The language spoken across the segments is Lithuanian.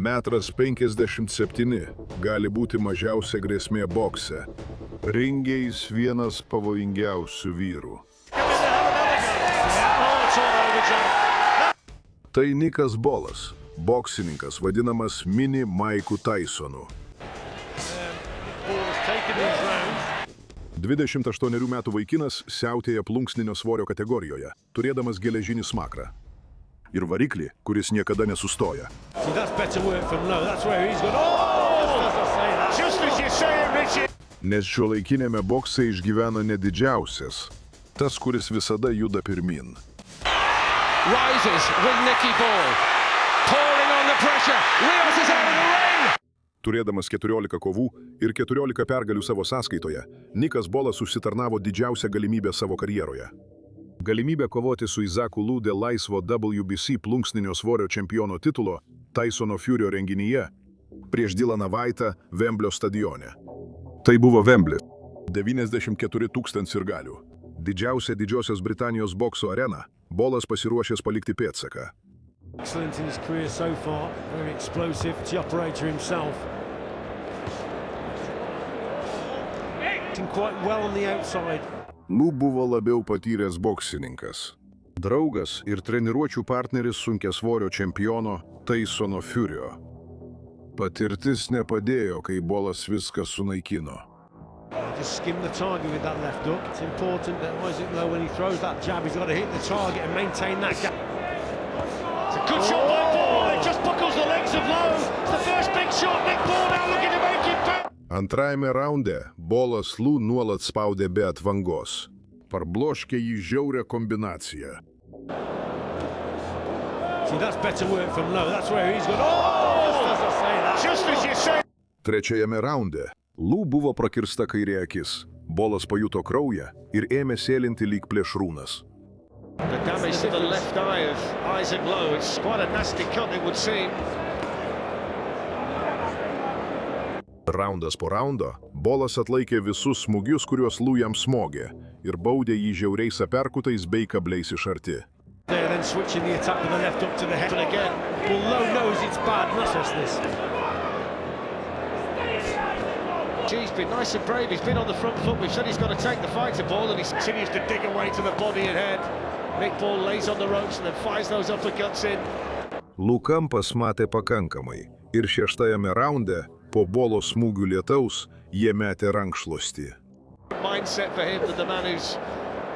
1,57 m gali būti mažiausia grėsmė bokse. Ringe jis vienas pavojingiausių vyrų. Tai Nikas Bolas, boksininkas vadinamas mini Maiku Tysonu. 28 metų vaikinas siautėja plunksninio svorio kategorijoje, turėdamas geležinį smakrą. Ir variklį, kuris niekada nesustoja. Nes šiuolaikinėme bokse išgyvena ne didžiausias, tas, kuris visada juda pirmin. Turėdamas 14 kovų ir 14 pergalių savo sąskaitoje, Nikas Bolas užsitarnavo didžiausią galimybę savo karjeroje. Galimybę kovoti su Isaku Liu dėl laisvo WBC plunksninio svorio čempiono titulo Tysono Furio renginyje prieš Dylaną White'ą Wemblio stadione. Tai buvo Wembley. 94 000 sirgalių. Didžiausia Didžiosios Britanijos bokso arena, Bolas pasiruošęs palikti pėdsaką. Excellent in his career so far, very explosive, the operator himself. Acting quite well on the outside. Liu buvo labiau patyręs boksininkas. Draugas ir treniruočių partneris sunkiasvorio čempiono Tysono Furio. Patirtis nepadėjo, kai Bolas viską sunaikino. Just skim the target with that left hook. It's important that Isaac Liu, when he throws that jab, he's got to hit the target and maintain that gap. It's a good shot by Ball. It just buckles the legs of Liu. It's the first big shot. Nick Ball now looking to make it back. Antrajame raunde Bolas Liu nuolat spaudė be atvangos. Parbloškė jį žiaurią kombinaciją. See, that's better work from Liu. That's where he's got. Oh! Just as you say. Trečiajame raunde Liu buvo prakirsta kairė akis. Bolas pajuto kraują ir ėmė sėlinti lyg plėšrūnas. The damage to the left eye of Isaac Liu. It's quite a nasty cut, it would seem. Raundas po raundo Bolas atlaikė visus smūgius, kuriuos Liu jam smogė, ir baudė jį žiauriais aperkutais bei kabliais iš arti. Then switching the attack with the left up to the head. And again, Liu knows it's bad. That's this. He's been nice and brave. He's been on the front foot. We've said he's got to take the fight to Ball, and he continues to dig away to the body and head. Nick Ball lays on the ropes and then fires those uppercuts in. Liu kampas matė pakankamai ir šeštajame raunde po Bolo smūgių lietaus jie metė rankšluostį. Mindset for him that the man who's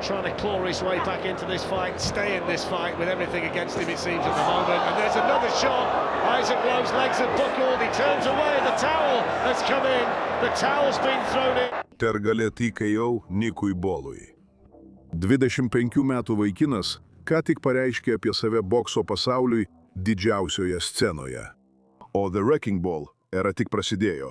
trying to claw his way back into this fight, stay in this fight with everything against him, it seems, at the moment. And there's another shot. Isaac Liu's legs are buckled. He turns away. The towel has come in. The towel's been thrown in. Pergalė TKO Nikui Bolui. 25 metų vaikinas ką tik pareiškė apie save bokso pasauliui didžiausioje scenoje. O The Wrecking Ball era tik prasidėjo.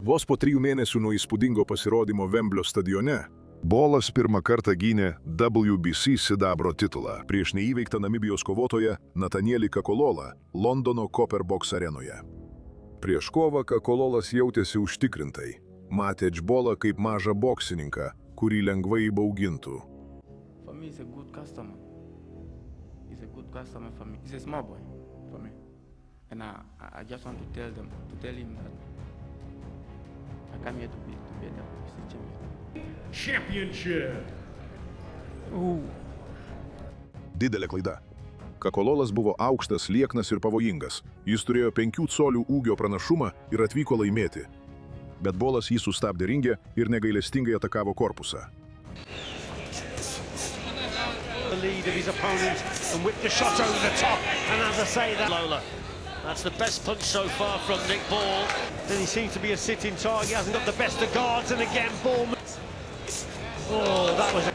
Vos po 3 mėnesių nuo įspūdingo pasirodymo Wemblio stadione, Bolas pirmą kartą gynė WBC sidabro titulą prieš neįveiktą Namibijos kovotoją Nathanielį Kakololą Londono Copper Box arenoje. Prieš kovą Kakololas jautėsi užtikrintai, matė Bolą kaip mažą boksininką, kurį lengvai įbaugintų. For me, he's a good customer. He's a good customer for me. He's a small boy for me. And I just want to tell him that I come here to be a WBC champion. Championship. Didelė klaida. Kakololas buvo aukštas, lieknas ir pavojingas. Jis turėjo 5 colių ūgio pranašumą ir atvyko laimėti. Bet Bolas jį sustabdė ringe ir negailestingai atakavo korpusą. The lead of his opponent and whipped the shot over the top. And as I say, that's the best punch so far from Nick Ball. Then he seems to be a sitting target. He hasn't got the best of guards. And again, Ball. Oh, that was a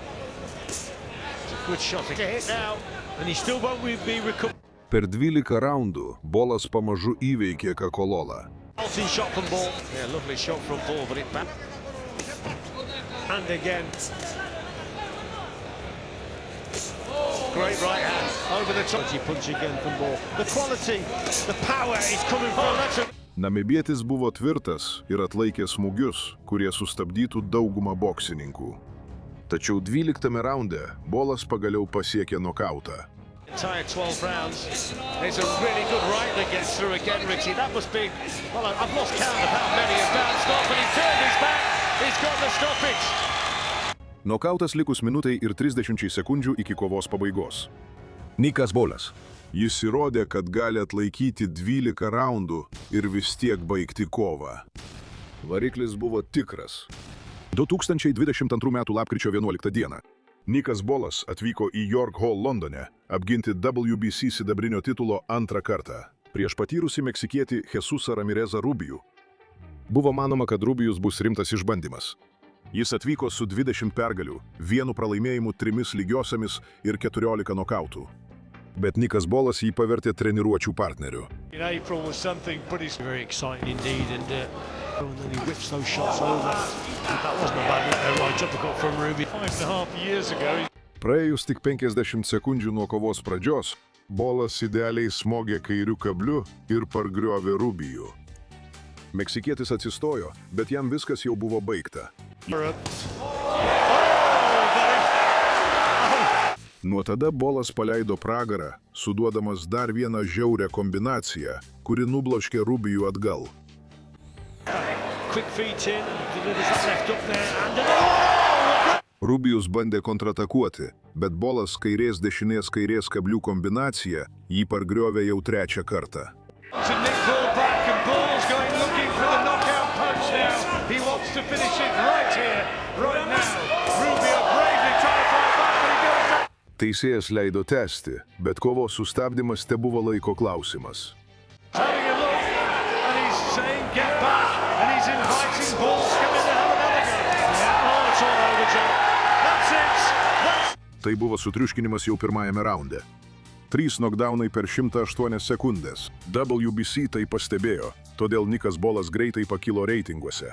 good shot to hit now. And he still won't be recovered. Per 12 raundų Bolas pamažu įveikė Kakololą. Ultimate shot from Ball. Yeah, lovely shot from Ball, but it back. And again. Great right hand over the top. Punch again from Ball. The quality, the power is coming from. Namibietis buvo tvirtas ir atlaikė smūgius, kurie sustabdytų daugumą boksininkų. Tačiau 12 raunde Bolas pagaliau pasiekė nokautą. Entire 12 rounds. There's a really good right that gets through again, Richie. That must be, well, I've lost count of how many have bounced off, and he turned his back. He's got the stoppage. Nokautas likus minutai ir 30 sekundžių iki kovos pabaigos. Nikas Bolas. Jis įrodė, kad gali atlaikyti 12 raundų ir vis tiek baigti kovą. Variklis buvo tikras. 2022 m. lapkričio 11 d. Nikas Bolas atvyko į York Hall Londone apginti WBC sidabrinio titulo antrą kartą prieš patyrusį meksikietį Jesusą Ramirezą Rubijų. Buvo manoma, kad Rubijus bus rimtas išbandymas. Jis atvyko su 20 pergalių, 1 pralaimėjimu 3 lygiosiamis ir 14 nokautų. Bet Nikas Bolas jį pavertė treniruočių partneriu. In April was something pretty very exciting indeed, and then he whips those shots over. That wasn't a bad right uppercut from Ruby 5.5 years ago. Praėjus tik 50 sekundžių nuo kovos pradžios, Bolas idealiai smogė kairiu kabliu ir pargriovė Rubijų. Meksikietis atsistojo, bet jam viskas jau buvo baigta. Nuo tada Bolas paleido pragarą, suduodamas dar vieną žiaurę kombinaciją, kuri nubloškė Rubijų atgal. Rubijus bandė kontratakuoti, bet Bolas kairės dešinės kablių kombinacija jį pargriovė jau 3 kartą. Teisėjas leido tęsti, bet kovos sustabdymas tebuvo laiko klausimas. Tai buvo sutriuškinimas jau pirmajame raunde. 3 knockdownai per 108 sekundės. WBC tai pastebėjo, todėl Nikas Bolas greitai pakilo reitinguose.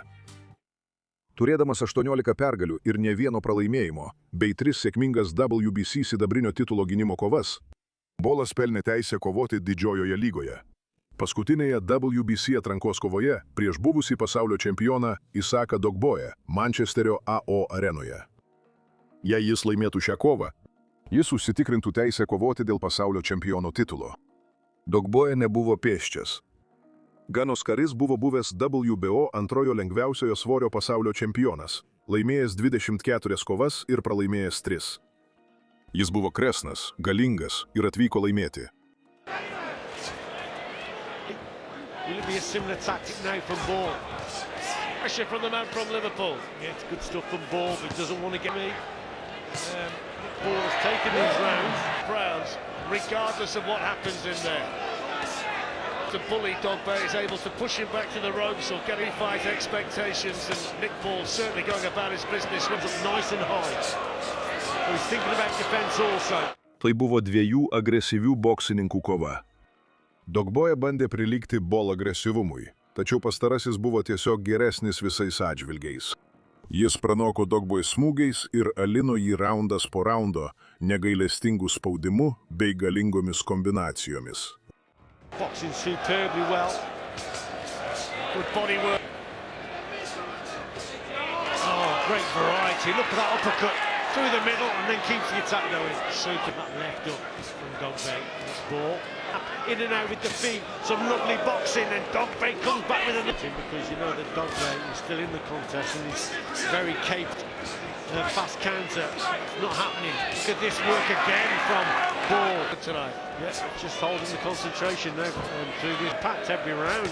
Turėdamas 18 pergalių ir ne vieno pralaimėjimo, bei 3 sėkmingas WBC sidabrinio titulo gynimo kovas, Bolas pelnė teisę kovoti didžiojoje lygoje. Paskutinėje WBC atrankos kovoje prieš buvusį pasaulio čempioną Isaką Dogboją Mančesterio AO arenoje. Jei jis laimėtų šią kovą, jis užsitikrintų teisę kovoti dėl pasaulio čempiono titulo. Dogboja nebuvo pėsčias. Ganos Karis buvo buvęs WBO antrojo lengviausiojo svorio pasaulio čempionas, laimėjęs 24 kovas ir pralaimėjęs 3. Jis buvo kresnas, galingas ir atvyko laimėti. Will it be a similar tactic now from Ball? Pressure from the man from Liverpool. Yeah, it's good stuff from Ball, but he doesn't want to get me. Ball has taken these rounds, regardless of what happens in there. The bully Dogboe is able to push him back to the ropes or get him fight expectations, and Nick Ball certainly going about his business, runs up nice and high. So he's thinking about defense also. Tai buvo 2 agresyvių boksininkų kova. Dogboe bandė prilygti Ball agresyvumui, tačiau pastarasis buvo tiesiog geresnis visais atžvilgiais. Jis pranoko Dogboe smūgiais ir alino jį raundas po raundo, negailestingų spaudimų bei galingomis kombinacijomis. Boxing superbly well. Good body work. Oh, great variety. Look at that uppercut through the middle and then keeps the attack going. Super that left up from Dogboe. That's Ball. In and out with the feet. Some lovely boxing, and Dogboe comes back with another. Because you know that Dogboe is still in the contest and he's very caped. Fast counter, not happening. Look at this work again from Ball tonight. Yes, just holding the concentration now through this packed every round.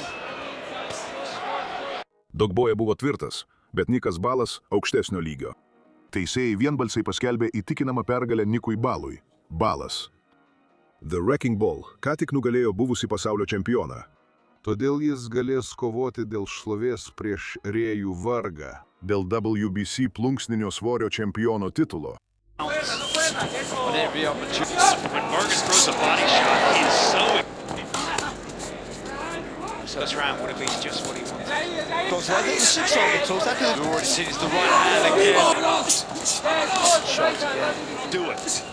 Dogboe buvo tvirtas, bet Nikas Balas aukštesnio lygio. Teisėjai vienbalsiai paskelbė įtikinamą pergalę Nikui Balui. Balas. The Wrecking Ball ką tik nugalėjo buvusį pasaulio čempioną. Todėl jis galės kovoti dėl šlovės prieš Rėjų Vargą, dėl WBC plunksninio svorio čempiono titulo. This round would have been just what he wanted. Goes right at the 6 on the toes. That could have already seen the right hand again. Shot again. Do it.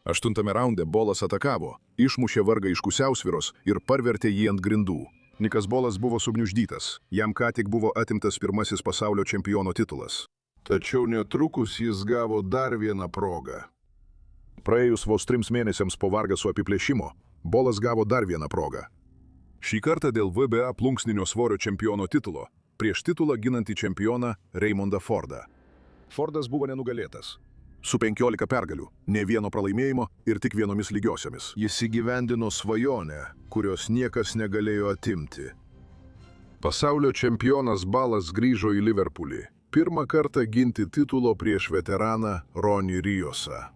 8 raunde Bolas atakavo, išmušė Vargą iš pusiausvyros ir parvertė jį ant grindų. Nikas Bolas buvo sugniuždytas, jam ką tik buvo atimtas pirmasis pasaulio čempiono titulas. Tačiau netrukus jis gavo dar vieną progą. Praėjus vos 3 mėnesiams po Vargaso apiplėšimo, Bolas gavo dar vieną progą. Šį kartą dėl WBA plunksninio svorio čempiono titulo, prieš titulą ginantį čempioną Raymondą Fordą. Fordas buvo nenugalėtas. Su 15 pergalių, ne vieno pralaimėjimo ir tik vienomis lygiosiomis. Jis įgyvendino svajonę, kurios niekas negalėjo atimti. Pasaulio čempionas Balas grįžo į Liverpulį, pirmą kartą ginti titulo prieš veteraną Ronnie Riosą.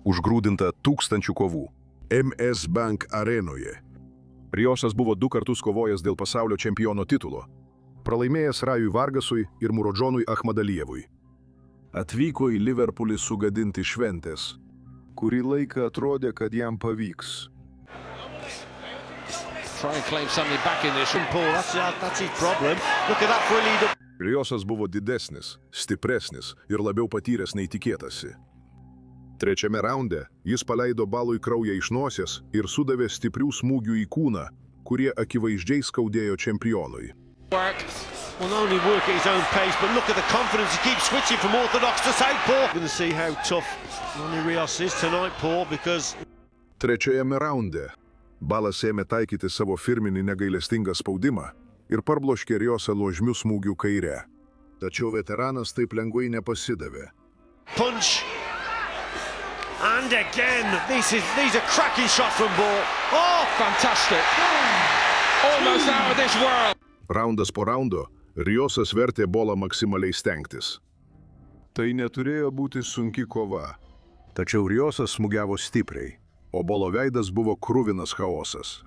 Užgrūdinta 1000 kovų. MS Bank arenoje. Riosas buvo 2 kartus kovojęs dėl pasaulio čempiono titulo, pralaimėjęs Rajui Vargasui ir Murodžonui Ahmadalijevui. Atvyko į Liverpulį sugadinti šventės. Kurį laiką atrodė, kad jam pavyks. Riosas buvo didesnis, stipresnis ir labiau patyręs nei tikėtasi. Trečiame raunde jis paleido Balui kraują iš nosies ir sudavė stiprių smūgių į kūną, kurie akivaizdžiai skaudėjo čempionui. Will only work at his own pace, but look at the confidence. He keeps switching from orthodox to southpaw. We're going to see how tough Ronnie Rios is tonight, Paul, because... Trečiajame raunde Balas ėmė taikyti savo firminį negailestingą spaudimą ir parbloškė Riosą nuožmių smūgių kaire. Tačiau veteranas taip lengvai nepasidavė. Punch. And again, these are cracking shots from Ball. Oh, fantastic. Almost out of this world. Raundas po raundo Riosas vertė Bolą maksimaliai stengtis. Tai neturėjo būti sunki kova. Tačiau Riosas smūgiavo stipriai, o Bolo veidas buvo kruvinas chaosas.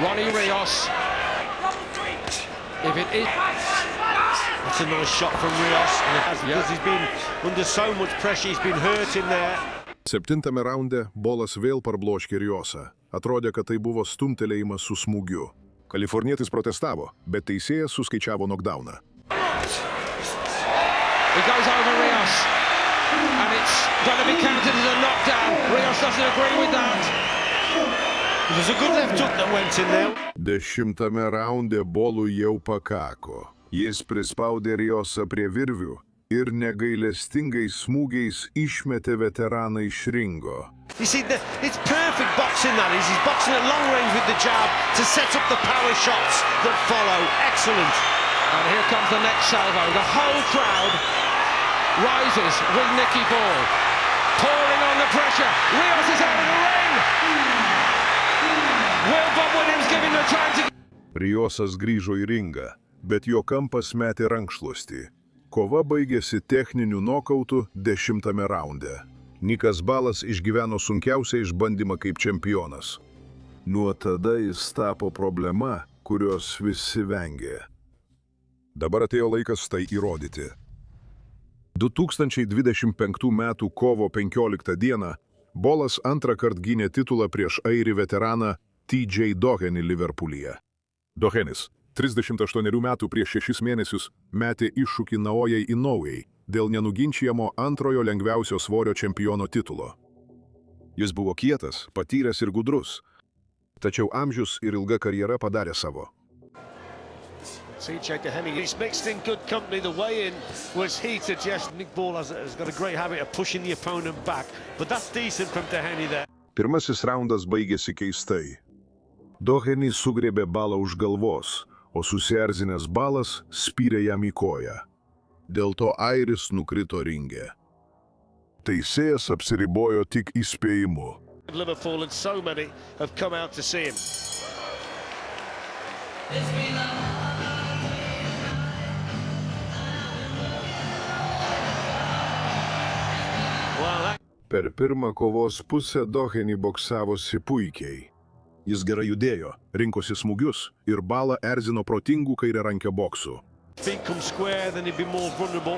Ronnie Rios. If it is... That's a nice shot from Rios. Because he's been under so much pressure, he's been hurt in there. 7. raunde Bolas vėl parbloškė Riosą. Atrodė, kad tai buvo stumtelėjimas su smūgiu. Kalifornietis protestavo, bet teisėjas suskaičiavo knockdowną. He goes over Rios, and it's going to be counted as a knockdown. Rios doesn't agree with that. There's a good left hook that went in there. 10. raunde Bolui jau pakako. Jis prispaudė Riosą prie virvių ir negailestingais smūgiais išmetė veteraną iš ringo. You see, it's perfect boxing that is. He's boxing at long range with the jab to set up the power shots that follow. Excellent. And here comes the next salvo. The whole crowd rises with Nicky Ball. Pouring on the pressure. Rios is out of the ring. Will Bob Williams give him the time to... Riosas grįžo į ringą, bet jo kampas metė rankšluostį. Kova baigėsi techniniu nokautu 10. raunde. Nikas Balas išgyveno sunkiausią išbandymą kaip čempionas. Nuo tada jis tapo problema, kurios visi vengė. Dabar atėjo laikas tai įrodyti. 2025 m. kovo 15 d. Bolas antrą kartą gynė titulą prieš airį veteraną TJ Dohenį Liverpulyje. Dohenis, 38 metų prieš 6 mėnesius, metė iššūkį Naojai Inoue dėl nenuginčijamo antrojo lengviausio svorio čempiono titulo. Jis buvo kietas, patyręs ir gudrus, tačiau amžius ir ilga karjera padarė savo. TJ Doheny, he's mixed in good company. The weigh-in was heated. Yes, Nick Ball has got a great habit of pushing the opponent back, but that's decent from Doheny there. Pirmasis raundas baigėsi keistai. Doheny sugriebė Balą už galvos, o susierzinęs Balas spyrė jam į koją. Dėl to airis nukrito ringe. Teisėjas apsiribojo tik įspėjimu. Liverpool and so many have come out to see him. Per pirmą kovos pusę Doheny boksavosi puikiai. Jis gerai judėjo, rinkosi smūgius ir Balą erzino protingų kairiarankio boksų. Feet come square, then he'd be more vulnerable.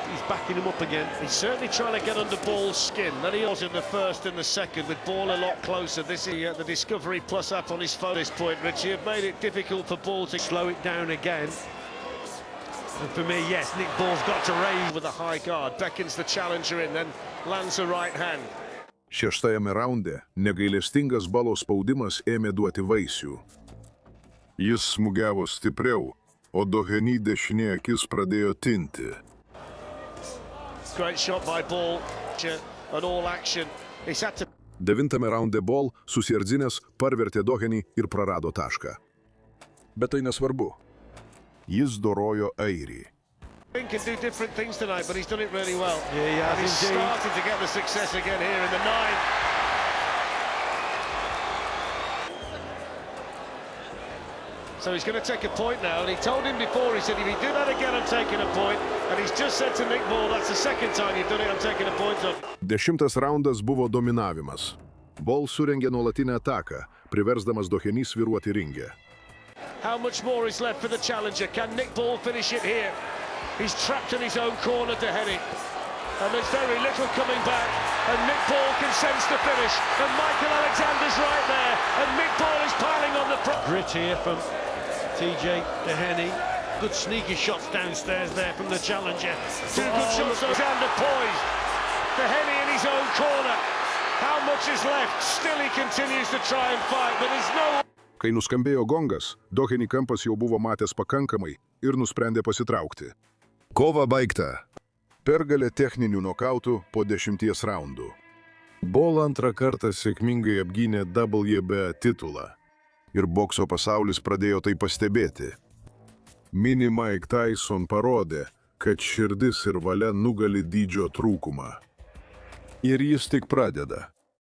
He's backing him up again. He's certainly trying to get under Ball's skin. Then he was in the first and the second, with Ball a lot closer. This is the Discovery Plus app on his phone at this point, Richie, have made it difficult for Ball to slow it down again. And for me, yes, Nick Ball's got to raise with a high guard. Beckons the challenger in, then lands a right hand. 6. raunde negailestingas Balo spaudimas ėmė duoti vaisių. Jis smūgiavo stipriau, o Doheny dešinė akis pradėjo tinti. Great shot by Ball, an all action He's had to 9 raunde Ball susierdzinęs parvertė Dohenį ir prarado tašką. Bet tai nesvarbu. Jis dorojo airį. can do different things tonight, but he's done it really well. Yeah, he has and he's indeed. started to get the success again here in the 9. So he's going to take a point now, and he told him before, he said, if you do that again, I'm taking a point. And he's just said to Nick Ball, that's the second time you've done it, I'm taking a point off. 10 raundas buvo dominavimas. Ball surengė nuolatinę ataką, priversdamas Dohenį sviruoti ringe. How much more is left for the challenger? Can Nick Ball finish it here? He's trapped in his own corner to Henny. And there's very little coming back. And Nick Ball can sense the finish. And Michael Alexander's right there. And Nick Ball is piling on the grit here from TJ to Henny. Good sneaky shots downstairs there from the challenger. Two good shots. Alexander poised. To Henny in his own corner. How much is left? Still he continues to try and fight, but there's no... Kai nuskambėjo gongas, Dohenį kampas jau buvo matęs pakankamai ir nusprendė pasitraukti. Kova baigta. Pergalė techninių nokautų po 10 raundų. Ball antrą kartą sėkmingai apgynė WBA titulą. Ir bokso pasaulis pradėjo tai pastebėti. Mini Mike Tyson parodė, kad širdis ir valia nugali dydžio trūkumą. Ir jis tik pradeda.